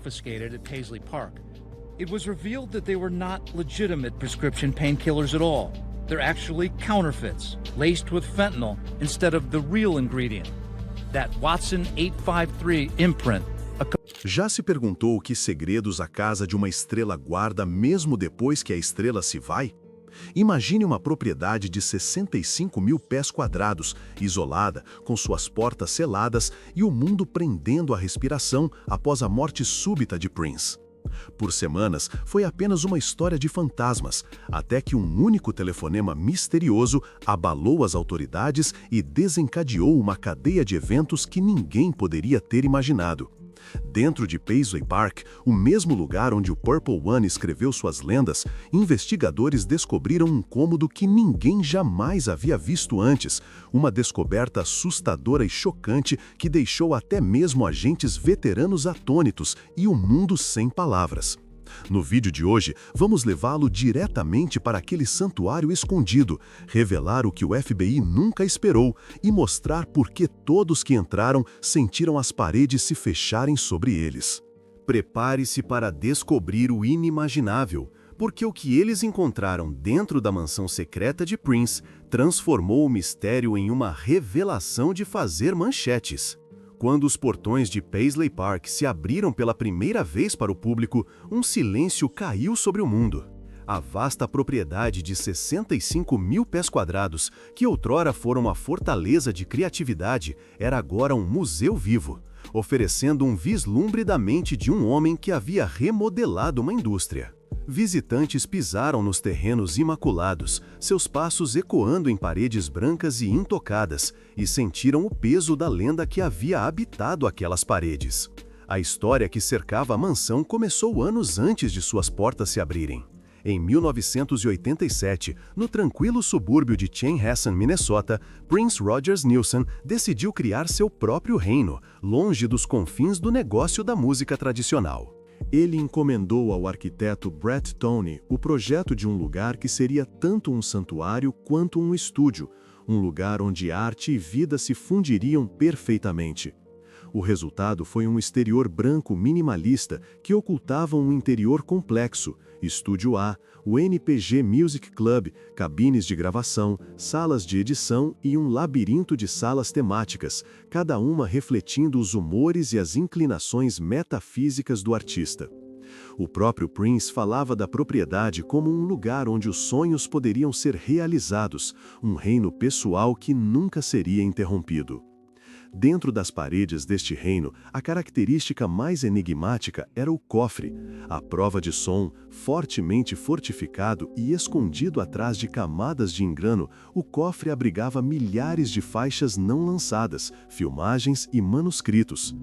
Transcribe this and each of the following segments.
confiscated at Paisley Park. It was revealed that they were not legitimate prescription painkillers at all. They're actually counterfeits, laced with fentanyl instead of the real ingredient. That Watson 853 imprint. Já se perguntou que segredos a casa de uma estrela guarda mesmo depois que a estrela se vai? Imagine uma propriedade de 65 mil pés quadrados, isolada, com suas portas seladas e o mundo prendendo a respiração após a morte súbita de Prince. Por semanas, foi apenas uma história de fantasmas, até que um único telefonema misterioso abalou as autoridades e desencadeou uma cadeia de eventos que ninguém poderia ter imaginado. Dentro de Paisley Park, o mesmo lugar onde o Purple One escreveu suas lendas, investigadores descobriram um cômodo que ninguém jamais havia visto antes, uma descoberta assustadora e chocante que deixou até mesmo agentes veteranos atônitos e o mundo sem palavras. No vídeo de hoje, vamos levá-lo diretamente para aquele santuário escondido, revelar o que o FBI nunca esperou e mostrar por que todos que entraram sentiram as paredes se fecharem sobre eles. Prepare-se para descobrir o inimaginável, porque o que eles encontraram dentro da mansão secreta de Prince transformou o mistério em uma revelação de fazer manchetes. Quando os portões de Paisley Park se abriram pela primeira vez para o público, um silêncio caiu sobre o mundo. A vasta propriedade de 65 mil pés quadrados, que outrora fora uma fortaleza de criatividade, era agora um museu vivo, oferecendo um vislumbre da mente de um homem que havia remodelado uma indústria. Visitantes pisaram nos terrenos imaculados, seus passos ecoando em paredes brancas e intocadas, e sentiram o peso da lenda que havia habitado aquelas paredes. A história que cercava a mansão começou anos antes de suas portas se abrirem. Em 1987, no tranquilo subúrbio de Chanhassen, Minnesota, Prince Rogers Nilsson decidiu criar seu próprio reino, longe dos confins do negócio da música tradicional. Ele encomendou ao arquiteto Brett Tony o projeto de um lugar que seria tanto um santuário quanto um estúdio, um lugar onde arte e vida se fundiriam perfeitamente. O resultado foi um exterior branco minimalista que ocultava um interior complexo, Estúdio A, o NPG Music Club, cabines de gravação, salas de edição e um labirinto de salas temáticas, cada uma refletindo os humores e as inclinações metafísicas do artista. O próprio Prince falava da propriedade como um lugar onde os sonhos poderiam ser realizados, um reino pessoal que nunca seria interrompido. Dentro das paredes deste reino, a característica mais enigmática era o cofre, a prova de som, fortemente fortificado e escondido atrás de camadas de engrano. O cofre abrigava milhares de faixas não lançadas, filmagens e manuscritos.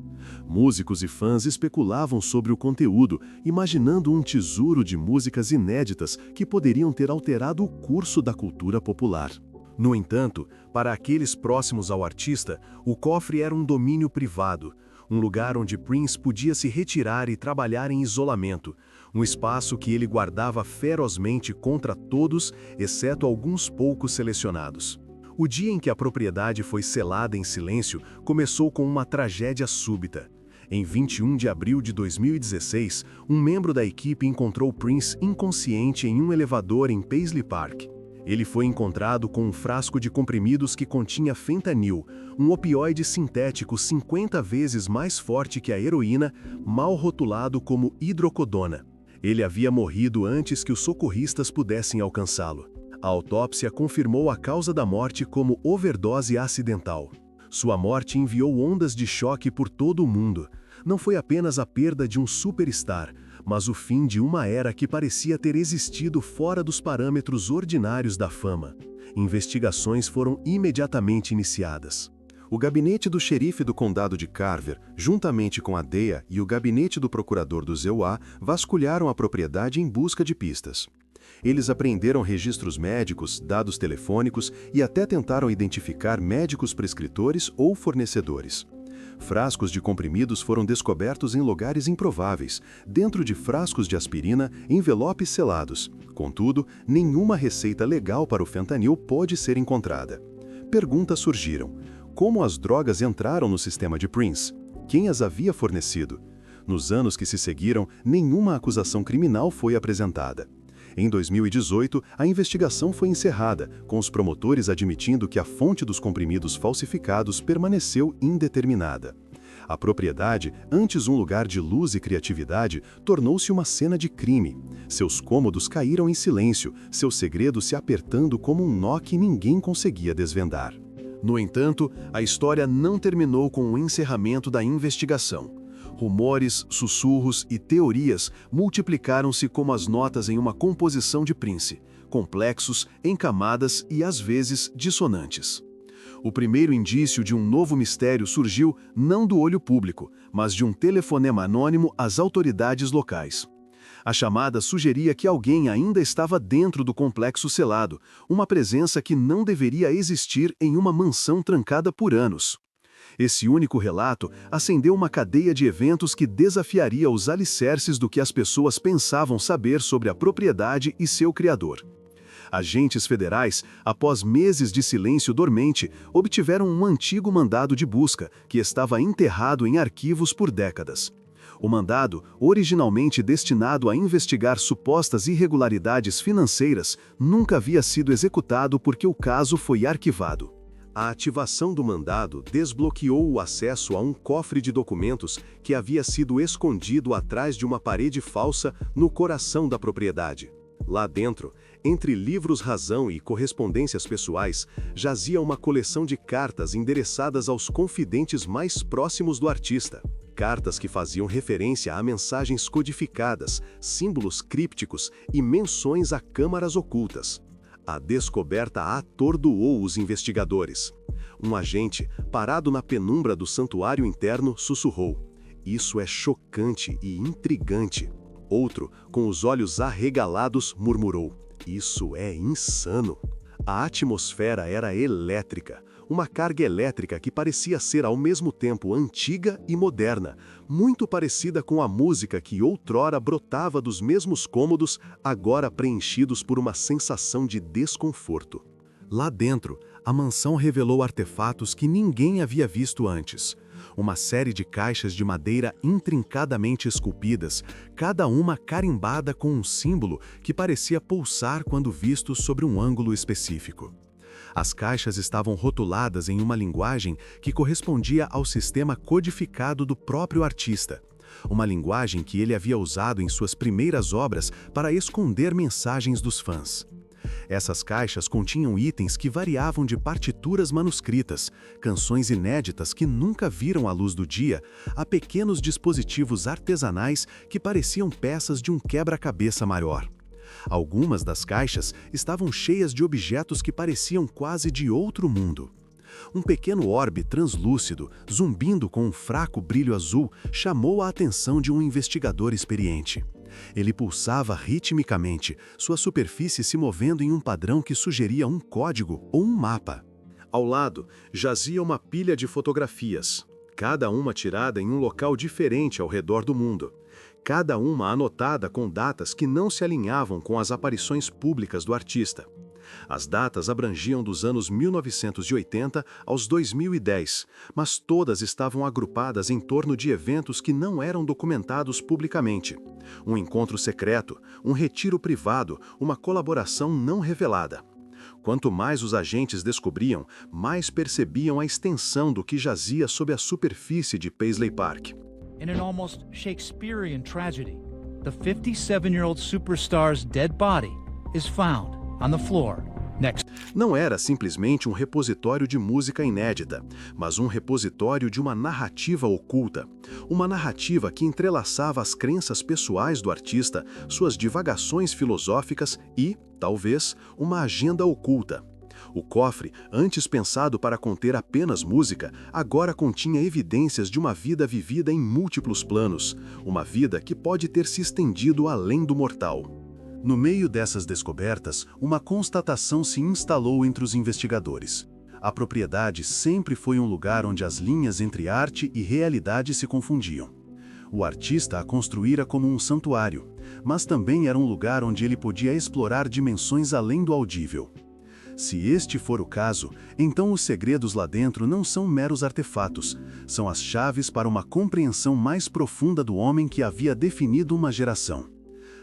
Músicos e fãs especulavam sobre o conteúdo, imaginando um tesouro de músicas inéditas que poderiam ter alterado o curso da cultura popular. No entanto, para aqueles próximos ao artista, o cofre era um domínio privado, um lugar onde Prince podia se retirar e trabalhar em isolamento, um espaço que ele guardava ferozmente contra todos, exceto alguns poucos selecionados. O dia em que a propriedade foi selada em silêncio começou com uma tragédia súbita. Em 21 de abril de 2016, um membro da equipe encontrou Prince inconsciente em um elevador em Paisley Park. Ele foi encontrado com um frasco de comprimidos que continha fentanil, um opioide sintético 50 vezes mais forte que a heroína, mal rotulado como hidrocodona. Ele havia morrido antes que os socorristas pudessem alcançá-lo. A autópsia confirmou a causa da morte como overdose acidental. Sua morte enviou ondas de choque por todo o mundo. Não foi apenas a perda de um superstar, mas o fim de uma era que parecia ter existido fora dos parâmetros ordinários da fama. Investigações foram imediatamente iniciadas. O gabinete do xerife do condado de Carver, juntamente com a DEA e o gabinete do procurador do ZEUA, vasculharam a propriedade em busca de pistas. Eles apreenderam registros médicos, dados telefônicos e até tentaram identificar médicos prescritores ou fornecedores. Frascos de comprimidos foram descobertos em lugares improváveis, dentro de frascos de aspirina, envelopes selados. Contudo, nenhuma receita legal para o fentanil pôde ser encontrada. Perguntas surgiram. Como as drogas entraram no sistema de Prince? Quem as havia fornecido? Nos anos que se seguiram, nenhuma acusação criminal foi apresentada. Em 2018, a investigação foi encerrada, com os promotores admitindo que a fonte dos comprimidos falsificados permaneceu indeterminada. A propriedade, antes um lugar de luz e criatividade, tornou-se uma cena de crime. Seus cômodos caíram em silêncio, seus segredos se apertando como um nó que ninguém conseguia desvendar. No entanto, a história não terminou com o encerramento da investigação. Rumores, sussurros e teorias multiplicaram-se como as notas em uma composição de Prince, complexos, em camadas e às vezes dissonantes. O primeiro indício de um novo mistério surgiu não do olho público, mas de um telefonema anônimo às autoridades locais. A chamada sugeria que alguém ainda estava dentro do complexo selado, uma presença que não deveria existir em uma mansão trancada por anos. Esse único relato acendeu uma cadeia de eventos que desafiaria os alicerces do que as pessoas pensavam saber sobre a propriedade e seu criador. Agentes federais, após meses de silêncio dormente, obtiveram um antigo mandado de busca que estava enterrado em arquivos por décadas. O mandado, originalmente destinado a investigar supostas irregularidades financeiras, nunca havia sido executado porque o caso foi arquivado. A ativação do mandado desbloqueou o acesso a um cofre de documentos que havia sido escondido atrás de uma parede falsa no coração da propriedade. Lá dentro, entre livros-razão e correspondências pessoais, jazia uma coleção de cartas endereçadas aos confidentes mais próximos do artista. Cartas que faziam referência a mensagens codificadas, símbolos crípticos e menções a câmaras ocultas. A descoberta atordoou os investigadores. Um agente, parado na penumbra do santuário interno, sussurrou: "Isso é chocante e intrigante." Outro, com os olhos arregalados, murmurou: "Isso é insano." A atmosfera era elétrica, uma carga elétrica que parecia ser ao mesmo tempo antiga e moderna, muito parecida com a música que outrora brotava dos mesmos cômodos, agora preenchidos por uma sensação de desconforto. Lá dentro, a mansão revelou artefatos que ninguém havia visto antes. Uma série de caixas de madeira intrincadamente esculpidas, cada uma carimbada com um símbolo que parecia pulsar quando visto sobre um ângulo específico. As caixas estavam rotuladas em uma linguagem que correspondia ao sistema codificado do próprio artista, uma linguagem que ele havia usado em suas primeiras obras para esconder mensagens dos fãs. Essas caixas continham itens que variavam de partituras manuscritas, canções inéditas que nunca viram a luz do dia, a pequenos dispositivos artesanais que pareciam peças de um quebra-cabeça maior. Algumas das caixas estavam cheias de objetos que pareciam quase de outro mundo. Um pequeno orbe translúcido, zumbindo com um fraco brilho azul, chamou a atenção de um investigador experiente. Ele pulsava ritmicamente, sua superfície se movendo em um padrão que sugeria um código ou um mapa. Ao lado, jazia uma pilha de fotografias, cada uma tirada em um local diferente ao redor do mundo. Cada uma anotada com datas que não se alinhavam com as aparições públicas do artista. As datas abrangiam dos anos 1980 aos 2010, mas todas estavam agrupadas em torno de eventos que não eram documentados publicamente. Um encontro secreto, um retiro privado, uma colaboração não revelada. Quanto mais os agentes descobriam, mais percebiam a extensão do que jazia sob a superfície de Paisley Park. In an almost Shakespearean tragedy, the 57-year-old superstar's dead body is found on the floor next. Não era simplesmente um repositório de música inédita, mas um repositório de uma narrativa oculta. Uma narrativa que entrelaçava as crenças pessoais do artista, suas divagações filosóficas e, talvez, uma agenda oculta. O cofre, antes pensado para conter apenas música, agora continha evidências de uma vida vivida em múltiplos planos, uma vida que pode ter se estendido além do mortal. No meio dessas descobertas, uma constatação se instalou entre os investigadores. A propriedade sempre foi um lugar onde as linhas entre arte e realidade se confundiam. O artista a construíra como um santuário, mas também era um lugar onde ele podia explorar dimensões além do audível. Se este for o caso, então os segredos lá dentro não são meros artefatos, são as chaves para uma compreensão mais profunda do homem que havia definido uma geração.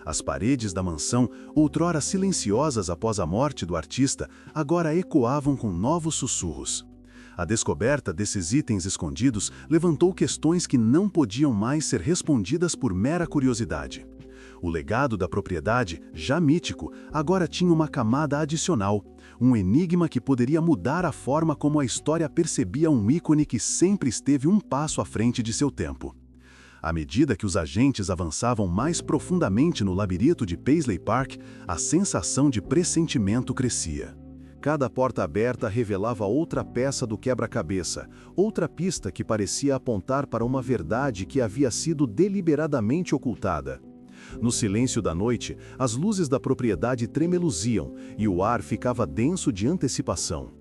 As paredes da mansão, outrora silenciosas após a morte do artista, agora ecoavam com novos sussurros. A descoberta desses itens escondidos levantou questões que não podiam mais ser respondidas por mera curiosidade. O legado da propriedade, já mítico, agora tinha uma camada adicional, um enigma que poderia mudar a forma como a história percebia um ícone que sempre esteve um passo à frente de seu tempo. À medida que os agentes avançavam mais profundamente no labirinto de Paisley Park, a sensação de pressentimento crescia. Cada porta aberta revelava outra peça do quebra-cabeça, outra pista que parecia apontar para uma verdade que havia sido deliberadamente ocultada. No silêncio da noite, as luzes da propriedade tremeluziam e o ar ficava denso de antecipação.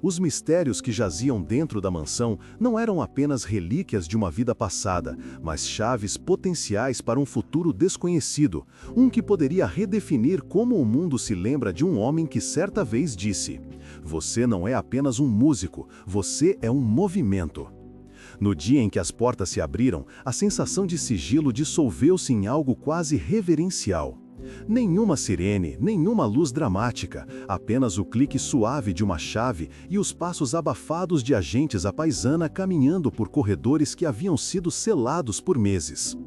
Os mistérios que jaziam dentro da mansão não eram apenas relíquias de uma vida passada, mas chaves potenciais para um futuro desconhecido, um que poderia redefinir como o mundo se lembra de um homem que certa vez disse: "Você não é apenas um músico, você é um movimento." No dia em que as portas se abriram, a sensação de sigilo dissolveu-se em algo quase reverencial. Nenhuma sirene, nenhuma luz dramática, apenas o clique suave de uma chave e os passos abafados de agentes à paisana caminhando por corredores que haviam sido selados por meses.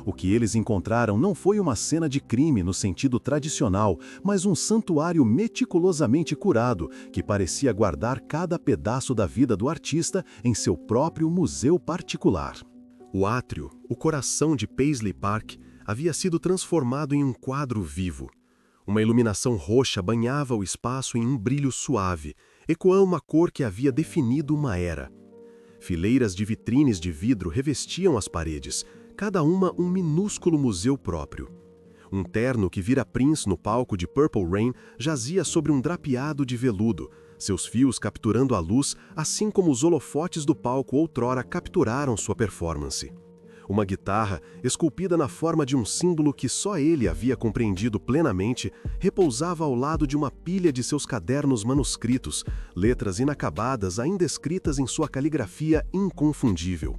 O que eles encontraram não foi uma cena de crime no sentido tradicional, mas um santuário meticulosamente curado, que parecia guardar cada pedaço da vida do artista em seu próprio museu particular. O átrio, o coração de Paisley Park, havia sido transformado em um quadro vivo. Uma iluminação roxa banhava o espaço em um brilho suave, ecoando uma cor que havia definido uma era. Fileiras de vitrines de vidro revestiam as paredes, cada uma um minúsculo museu próprio. Um terno que vira Prince no palco de Purple Rain jazia sobre um drapeado de veludo, seus fios capturando a luz, assim como os holofotes do palco outrora capturaram sua performance. Uma guitarra, esculpida na forma de um símbolo que só ele havia compreendido plenamente, repousava ao lado de uma pilha de seus cadernos manuscritos, letras inacabadas ainda escritas em sua caligrafia inconfundível.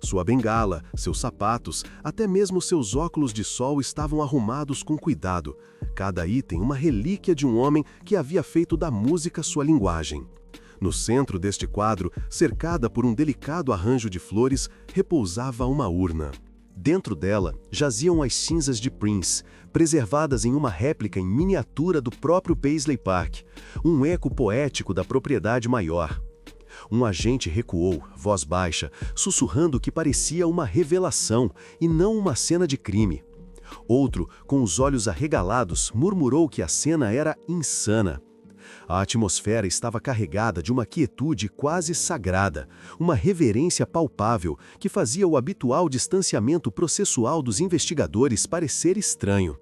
Sua bengala, seus sapatos, até mesmo seus óculos de sol estavam arrumados com cuidado, cada item uma relíquia de um homem que havia feito da música sua linguagem. No centro deste quadro, cercada por um delicado arranjo de flores, repousava uma urna. Dentro dela, jaziam as cinzas de Prince, preservadas em uma réplica em miniatura do próprio Paisley Park, um eco poético da propriedade maior. Um agente recuou, voz baixa, sussurrando que parecia uma revelação e não uma cena de crime. Outro, com os olhos arregalados, murmurou que a cena era insana. A atmosfera estava carregada de uma quietude quase sagrada, uma reverência palpável que fazia o habitual distanciamento processual dos investigadores parecer estranho.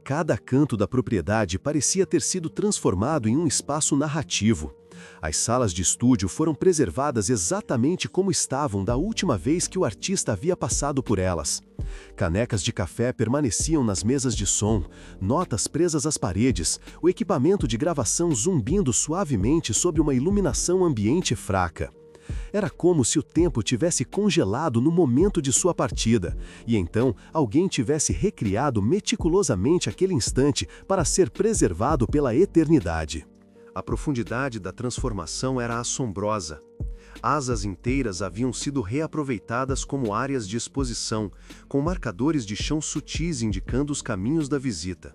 Cada canto da propriedade parecia ter sido transformado em um espaço narrativo. As salas de estúdio foram preservadas exatamente como estavam da última vez que o artista havia passado por elas. Canecas de café permaneciam nas mesas de som, notas presas às paredes, o equipamento de gravação zumbindo suavemente sob uma iluminação ambiente fraca. Era como se o tempo tivesse congelado no momento de sua partida, e então alguém tivesse recriado meticulosamente aquele instante para ser preservado pela eternidade. A profundidade da transformação era assombrosa. Asas inteiras haviam sido reaproveitadas como áreas de exposição, com marcadores de chão sutis indicando os caminhos da visita.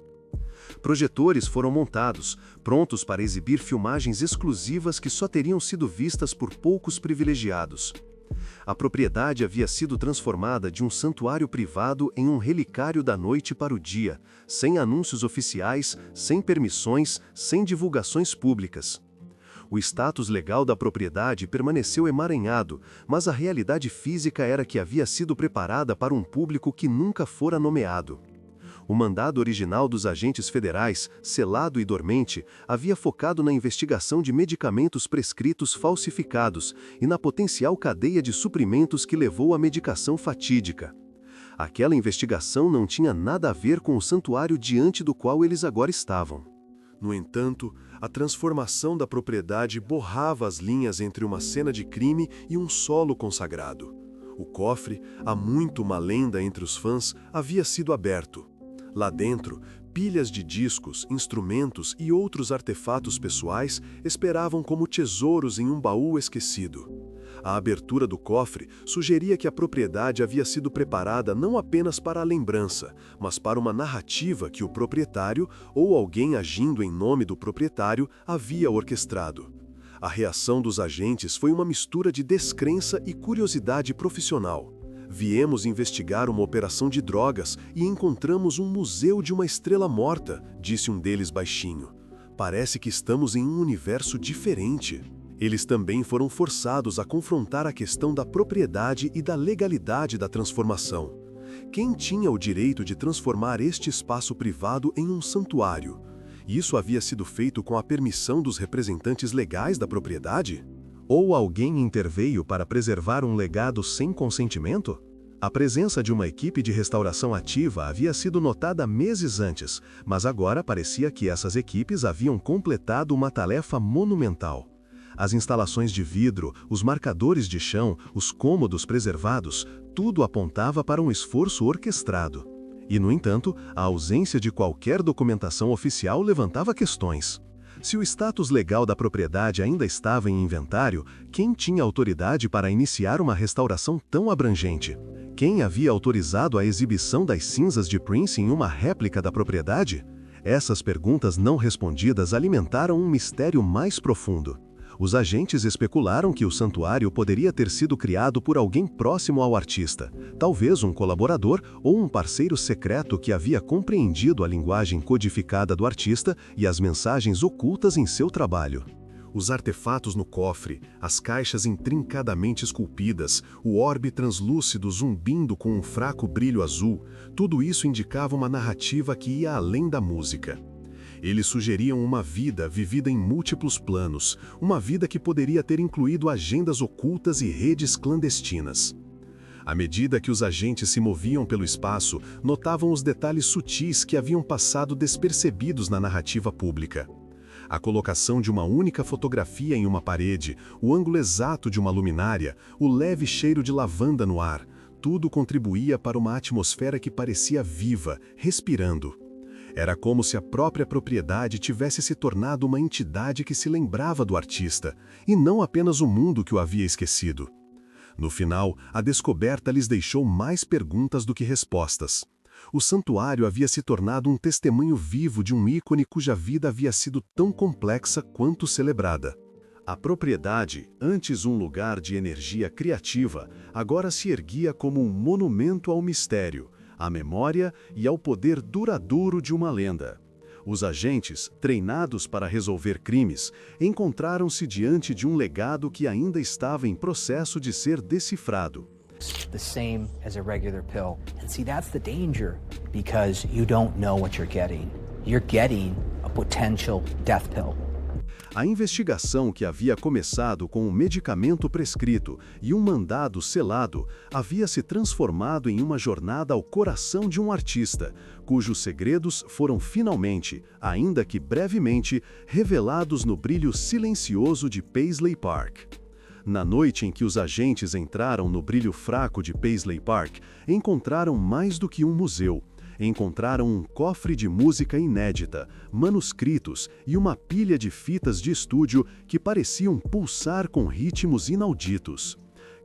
Projetores foram montados, prontos para exibir filmagens exclusivas que só teriam sido vistas por poucos privilegiados. A propriedade havia sido transformada de um santuário privado em um relicário da noite para o dia, sem anúncios oficiais, sem permissões, sem divulgações públicas. O status legal da propriedade permaneceu emaranhado, mas a realidade física era que havia sido preparada para um público que nunca fora nomeado. O mandado original dos agentes federais, selado e dormente, havia focado na investigação de medicamentos prescritos falsificados e na potencial cadeia de suprimentos que levou à medicação fatídica. Aquela investigação não tinha nada a ver com o santuário diante do qual eles agora estavam. No entanto, a transformação da propriedade borrava as linhas entre uma cena de crime e um solo consagrado. O cofre, há muito uma lenda entre os fãs, havia sido aberto. Lá dentro, pilhas de discos, instrumentos e outros artefatos pessoais esperavam como tesouros em um baú esquecido. A abertura do cofre sugeria que a propriedade havia sido preparada não apenas para a lembrança, mas para uma narrativa que o proprietário, ou alguém agindo em nome do proprietário, havia orquestrado. A reação dos agentes foi uma mistura de descrença e curiosidade profissional. Viemos investigar uma operação de drogas e encontramos um museu de uma estrela morta, disse um deles baixinho. Parece que estamos em um universo diferente. Eles também foram forçados a confrontar a questão da propriedade e da legalidade da transformação. Quem tinha o direito de transformar este espaço privado em um santuário? Isso havia sido feito com a permissão dos representantes legais da propriedade? Ou alguém interveio para preservar um legado sem consentimento? A presença de uma equipe de restauração ativa havia sido notada meses antes, mas agora parecia que essas equipes haviam completado uma tarefa monumental. As instalações de vidro, os marcadores de chão, os cômodos preservados, tudo apontava para um esforço orquestrado. E, no entanto, a ausência de qualquer documentação oficial levantava questões. Se o status legal da propriedade ainda estava em inventário, quem tinha autoridade para iniciar uma restauração tão abrangente? Quem havia autorizado a exibição das cinzas de Prince em uma réplica da propriedade? Essas perguntas não respondidas alimentaram um mistério mais profundo. Os agentes especularam que o santuário poderia ter sido criado por alguém próximo ao artista, talvez um colaborador ou um parceiro secreto que havia compreendido a linguagem codificada do artista e as mensagens ocultas em seu trabalho. Os artefatos no cofre, as caixas intrincadamente esculpidas, o orbe translúcido zumbindo com um fraco brilho azul, tudo isso indicava uma narrativa que ia além da música. Eles sugeriam uma vida vivida em múltiplos planos, uma vida que poderia ter incluído agendas ocultas e redes clandestinas. À medida que os agentes se moviam pelo espaço, notavam os detalhes sutis que haviam passado despercebidos na narrativa pública. A colocação de uma única fotografia em uma parede, o ângulo exato de uma luminária, o leve cheiro de lavanda no ar, tudo contribuía para uma atmosfera que parecia viva, respirando. Era como se a própria propriedade tivesse se tornado uma entidade que se lembrava do artista, e não apenas o mundo que o havia esquecido. No final, a descoberta lhes deixou mais perguntas do que respostas. O santuário havia se tornado um testemunho vivo de um ícone cuja vida havia sido tão complexa quanto celebrada. A propriedade, antes um lugar de energia criativa, agora se erguia como um monumento ao mistério, à memória e ao poder duradouro de uma lenda. Os agentes, treinados para resolver crimes, encontraram-se diante de um legado que ainda estava em processo de ser decifrado. The same as a regular pill. And see, that's the danger, because you don't know what you're getting. You're getting a potential death pill. A investigação, que havia começado com um medicamento prescrito e um mandado selado, havia se transformado em uma jornada ao coração de um artista, cujos segredos foram finalmente, ainda que brevemente, revelados no brilho silencioso de Paisley Park. Na noite em que os agentes entraram no brilho fraco de Paisley Park, encontraram mais do que um museu. Encontraram um cofre de música inédita, manuscritos e uma pilha de fitas de estúdio que pareciam pulsar com ritmos inauditos.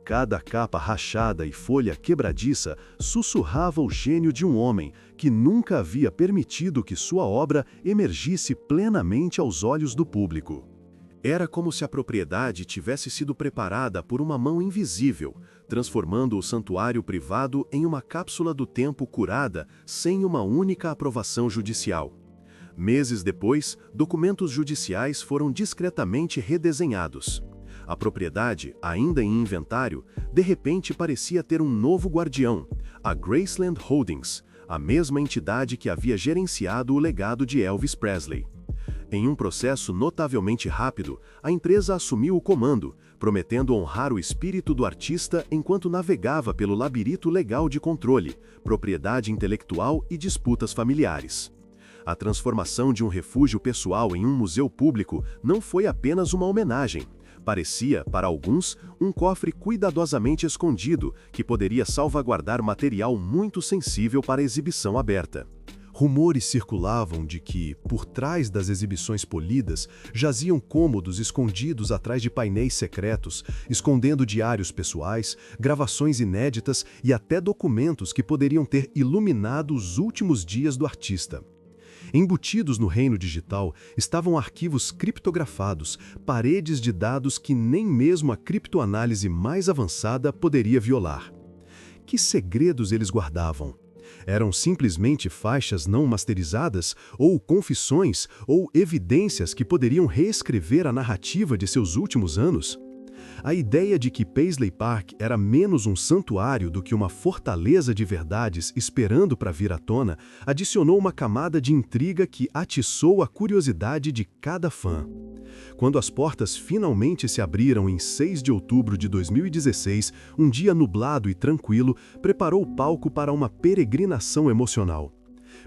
Cada capa rachada e folha quebradiça sussurrava o gênio de um homem que nunca havia permitido que sua obra emergisse plenamente aos olhos do público. Era como se a propriedade tivesse sido preparada por uma mão invisível, transformando o santuário privado em uma cápsula do tempo curada sem uma única aprovação judicial. Meses depois, documentos judiciais foram discretamente redesenhados. A propriedade, ainda em inventário, de repente parecia ter um novo guardião, a Graceland Holdings, a mesma entidade que havia gerenciado o legado de Elvis Presley. Em um processo notavelmente rápido, a empresa assumiu o comando, prometendo honrar o espírito do artista enquanto navegava pelo labirinto legal de controle, propriedade intelectual e disputas familiares. A transformação de um refúgio pessoal em um museu público não foi apenas uma homenagem. Parecia, para alguns, um cofre cuidadosamente escondido que poderia salvaguardar material muito sensível para exibição aberta. Rumores circulavam de que, por trás das exibições polidas, jaziam cômodos escondidos atrás de painéis secretos, escondendo diários pessoais, gravações inéditas e até documentos que poderiam ter iluminado os últimos dias do artista. Embutidos no reino digital estavam arquivos criptografados, paredes de dados que nem mesmo a criptoanálise mais avançada poderia violar. Que segredos eles guardavam? Eram simplesmente faixas não masterizadas, ou confissões, ou evidências que poderiam reescrever a narrativa de seus últimos anos? A ideia de que Paisley Park era menos um santuário do que uma fortaleza de verdades esperando para vir à tona, adicionou uma camada de intriga que atiçou a curiosidade de cada fã. Quando as portas finalmente se abriram em 6 de outubro de 2016, um dia nublado e tranquilo preparou o palco para uma peregrinação emocional.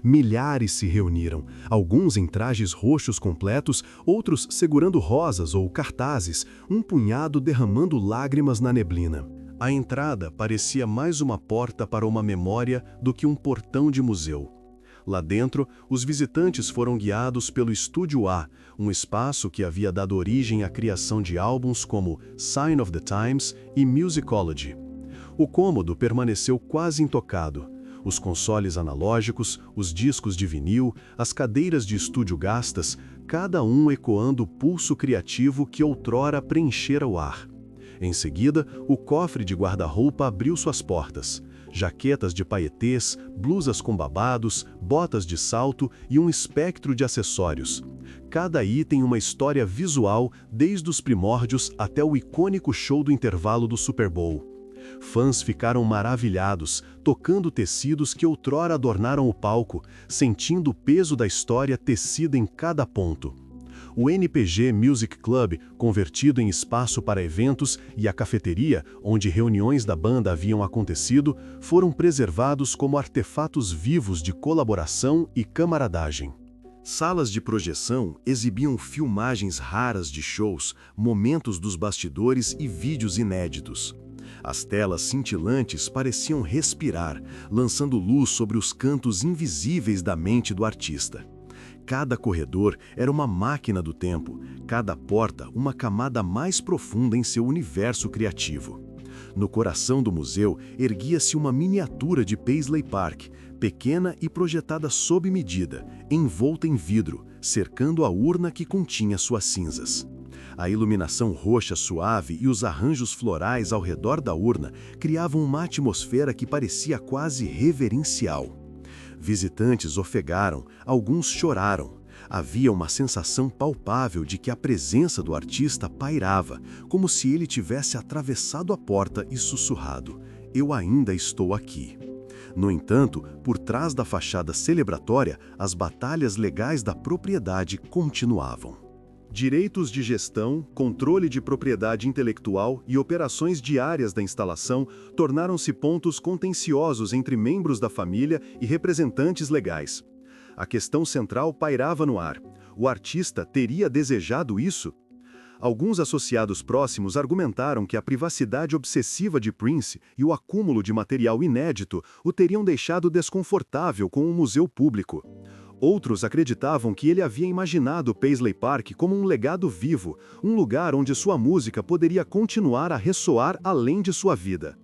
Milhares se reuniram, alguns em trajes roxos completos, outros segurando rosas ou cartazes, um punhado derramando lágrimas na neblina. A entrada parecia mais uma porta para uma memória do que um portão de museu. Lá dentro, os visitantes foram guiados pelo Estúdio A, um espaço que havia dado origem à criação de álbuns como Sign of the Times e Musicology. O cômodo permaneceu quase intocado. Os consoles analógicos, os discos de vinil, as cadeiras de estúdio gastas, cada um ecoando o pulso criativo que outrora preenchera o ar. Em seguida, o cofre de guarda-roupa abriu suas portas. Jaquetas de paetês, blusas com babados, botas de salto e um espectro de acessórios. Cada item uma história visual desde os primórdios até o icônico show do intervalo do Super Bowl. Fãs ficaram maravilhados, tocando tecidos que outrora adornaram o palco, sentindo o peso da história tecida em cada ponto. O NPG Music Club, convertido em espaço para eventos, e a cafeteria, onde reuniões da banda haviam acontecido, foram preservados como artefatos vivos de colaboração e camaradagem. Salas de projeção exibiam filmagens raras de shows, momentos dos bastidores e vídeos inéditos. As telas cintilantes pareciam respirar, lançando luz sobre os cantos invisíveis da mente do artista. Cada corredor era uma máquina do tempo, cada porta uma camada mais profunda em seu universo criativo. No coração do museu erguia-se uma miniatura de Paisley Park, pequena e projetada sob medida, envolta em vidro, cercando a urna que continha suas cinzas. A iluminação roxa suave e os arranjos florais ao redor da urna criavam uma atmosfera que parecia quase reverencial. Visitantes ofegaram, alguns choraram. Havia uma sensação palpável de que a presença do artista pairava, como se ele tivesse atravessado a porta e sussurrado: "Eu ainda estou aqui". No entanto, por trás da fachada celebratória, as batalhas legais da propriedade continuavam. Direitos de gestão, controle de propriedade intelectual e operações diárias da instalação tornaram-se pontos contenciosos entre membros da família e representantes legais. A questão central pairava no ar. O artista teria desejado isso? Alguns associados próximos argumentaram que a privacidade obsessiva de Prince e o acúmulo de material inédito o teriam deixado desconfortável com um museu público. Outros acreditavam que ele havia imaginado Paisley Park como um legado vivo, um lugar onde sua música poderia continuar a ressoar além de sua vida.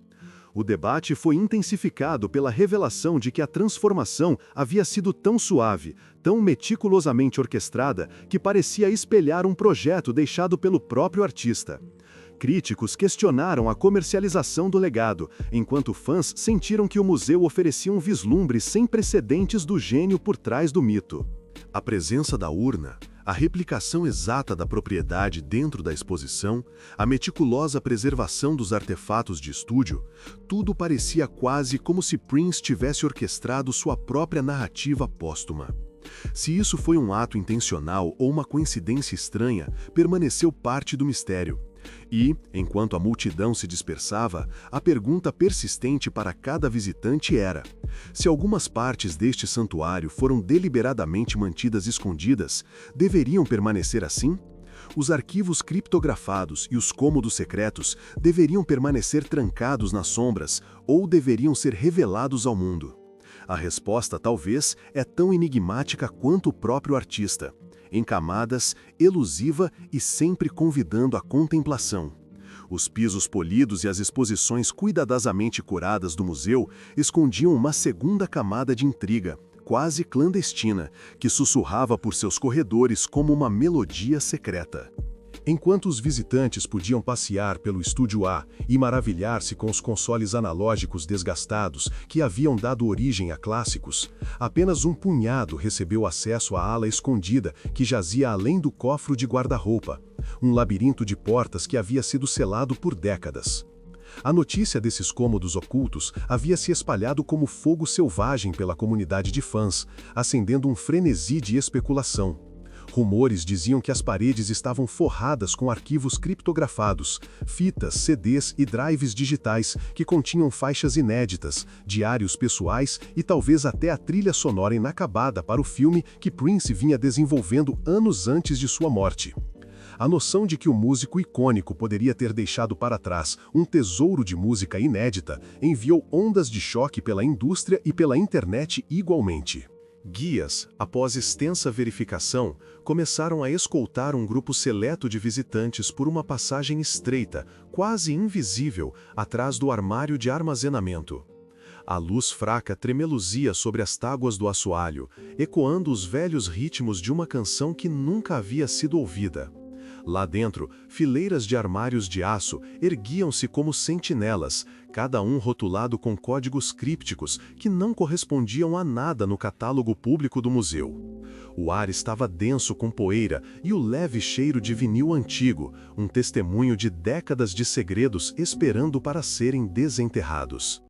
O debate foi intensificado pela revelação de que a transformação havia sido tão suave, tão meticulosamente orquestrada, que parecia espelhar um projeto deixado pelo próprio artista. Críticos questionaram a comercialização do legado, enquanto fãs sentiram que o museu oferecia um vislumbre sem precedentes do gênio por trás do mito. A presença da urna, a replicação exata da propriedade dentro da exposição, a meticulosa preservação dos artefatos de estúdio, tudo parecia quase como se Prince tivesse orquestrado sua própria narrativa póstuma. Se isso foi um ato intencional ou uma coincidência estranha, permaneceu parte do mistério. E, enquanto a multidão se dispersava, a pergunta persistente para cada visitante era: se algumas partes deste santuário foram deliberadamente mantidas escondidas, deveriam permanecer assim? Os arquivos criptografados e os cômodos secretos deveriam permanecer trancados nas sombras ou deveriam ser revelados ao mundo? A resposta, talvez, é tão enigmática quanto o próprio artista, em camadas, elusiva e sempre convidando à contemplação. Os pisos polidos e as exposições cuidadosamente curadas do museu escondiam uma segunda camada de intriga, quase clandestina, que sussurrava por seus corredores como uma melodia secreta. Enquanto os visitantes podiam passear pelo Estúdio A e maravilhar-se com os consoles analógicos desgastados que haviam dado origem a clássicos, apenas um punhado recebeu acesso à ala escondida que jazia além do cofre de guarda-roupa, um labirinto de portas que havia sido selado por décadas. A notícia desses cômodos ocultos havia se espalhado como fogo selvagem pela comunidade de fãs, acendendo um frenesi de especulação. Rumores diziam que as paredes estavam forradas com arquivos criptografados, fitas, CDs e drives digitais que continham faixas inéditas, diários pessoais e talvez até a trilha sonora inacabada para o filme que Prince vinha desenvolvendo anos antes de sua morte. A noção de que o músico icônico poderia ter deixado para trás um tesouro de música inédita enviou ondas de choque pela indústria e pela internet igualmente. Guias, após extensa verificação, começaram a escoltar um grupo seleto de visitantes por uma passagem estreita, quase invisível, atrás do armário de armazenamento. A luz fraca tremeluzia sobre as tábuas do assoalho, ecoando os velhos ritmos de uma canção que nunca havia sido ouvida. Lá dentro, fileiras de armários de aço erguiam-se como sentinelas, cada um rotulado com códigos crípticos que não correspondiam a nada no catálogo público do museu. O ar estava denso com poeira e o leve cheiro de vinil antigo, um testemunho de décadas de segredos esperando para serem desenterrados.